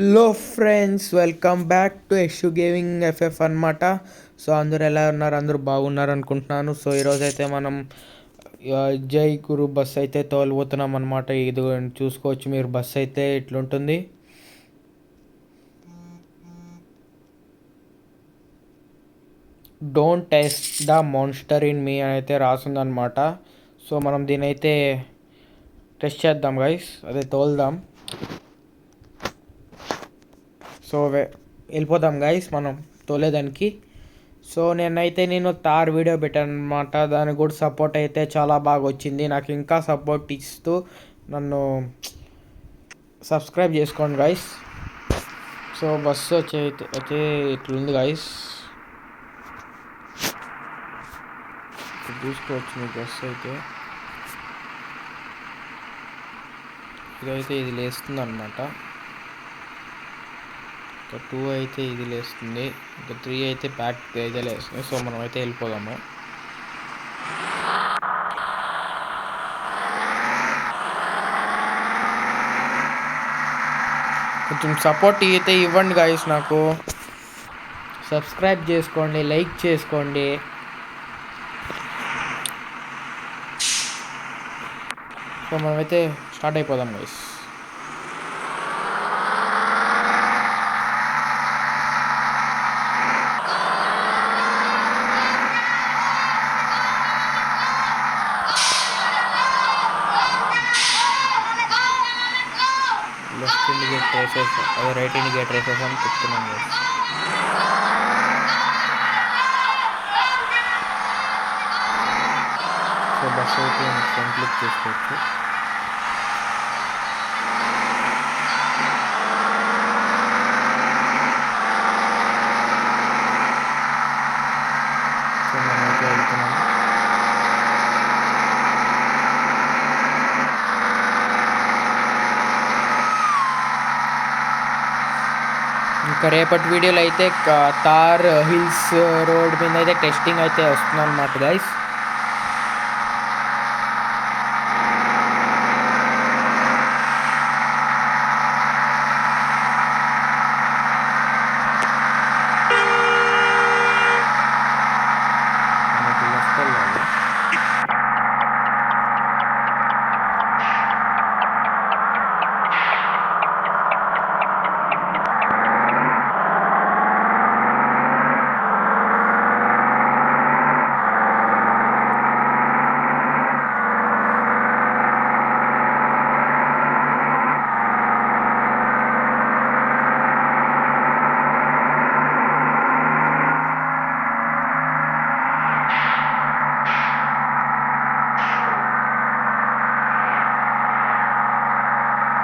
Hello friends, welcome back to Yashu gaming FF అనమాట. సో అందరూ ఎలా ఉన్నారు? అందరూ బాగున్నారు అనుకుంటున్నాను. సో ఈరోజు అయితే మనం జై గురు బస్ అయితే తోలిపోతున్నాం అనమాట. ఇది చూసుకోవచ్చు మీరు, బస్ అయితే ఇట్లుంటుంది. Don't test the monster in me అని అయితే రాసిందనమాట. సో మనం దీని అయితే టెస్ట్ చేద్దాం గైస్, అదే తోలుదాం. సో వెళ్ళిపోదాం గైస్ మనం తోలేదానికి. సో నేను తార్ వీడియో పెట్టాను అనమాట. దానికి కూడా సపోర్ట్ అయితే చాలా బాగా వచ్చింది. నాకు ఇంకా సపోర్ట్ ఇస్తూ నన్ను సబ్స్క్రైబ్ చేసుకోండి గైస్. సో బస్సు వచ్చే ఇట్లుంది గైస్, చూసుకోవచ్చు మీ బస్సు అయితే. ఇది లేస్తుంది అనమాట. ఇంకా 2 అయితే ఇది లేస్తుంది, ఇంకా 3 అయితే బ్యాక్ అయితే లేస్తుంది. సో మనం అయితే వెళ్ళిపోదాము. కొంచెం సపోర్ట్ అయితే ఇవ్వండి గాయస్, నాకు సబ్స్క్రైబ్ చేసుకోండి, లైక్ చేసుకోండి. సో మనమైతే స్టార్ట్ అయిపోదాం గైస్. లెఫ్ట్ ఇండికేట్ రేసెస్, అదే రైట్ ఇండికేట్ రేసెస్ అని చెప్తున్నాను గైస్. సో బస్ అయితే ఫ్రంట్ లుక్ చూసుకోవచ్చు. సో మనమైతే వెళ్తున్నాము. ఇంకా రేపటి వీడియోలో అయితే తార్ హిల్స్ రోడ్ మీద అయితే టెస్టింగ్ అయితే వస్తుంది అనమాట గైస్.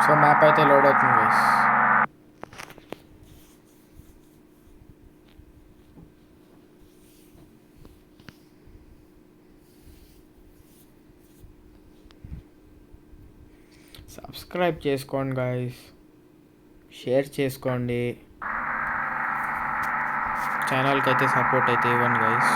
సో మ్యాప్ అయితే లోడ్ అవుతుంది గైస్. సబ్స్క్రైబ్ చేసుకోండి గైస్, షేర్ చేసుకోండి, ఛానల్కి అయితే సపోర్ట్ అయితే ఇవ్వండి గైస్.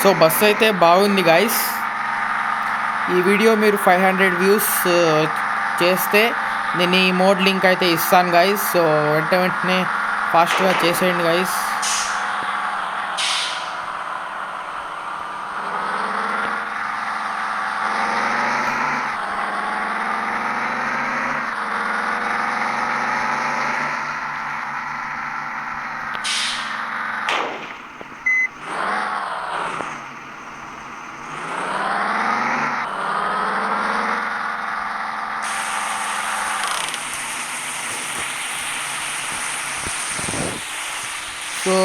సో బస్ అయితే బాగుంది గాయస్. ఈ వీడియో మీరు 500 వ్యూస్ చేస్తే నేను ఈ మోడ్ లింక్ అయితే ఇస్తాను గాయస్. సో వెంటనే ఫాస్ట్గా చేసేయండి గాయస్. సో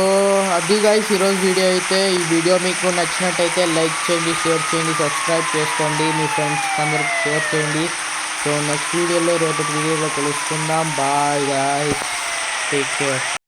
అది గైస్ ఈరోజు వీడియో అయితే. ఈ వీడియో మీకు నచ్చినట్టయితే లైక్ చేయండి, షేర్ చేయండి, సబ్స్క్రైబ్ చేసుకోండి, మీ ఫ్రెండ్స్కి అందరికి షేర్ చేయండి. సో నెక్స్ట్ వీడియోలో రేపటి వీడియోలో కలుసుకుందాం. Bye guys, take care.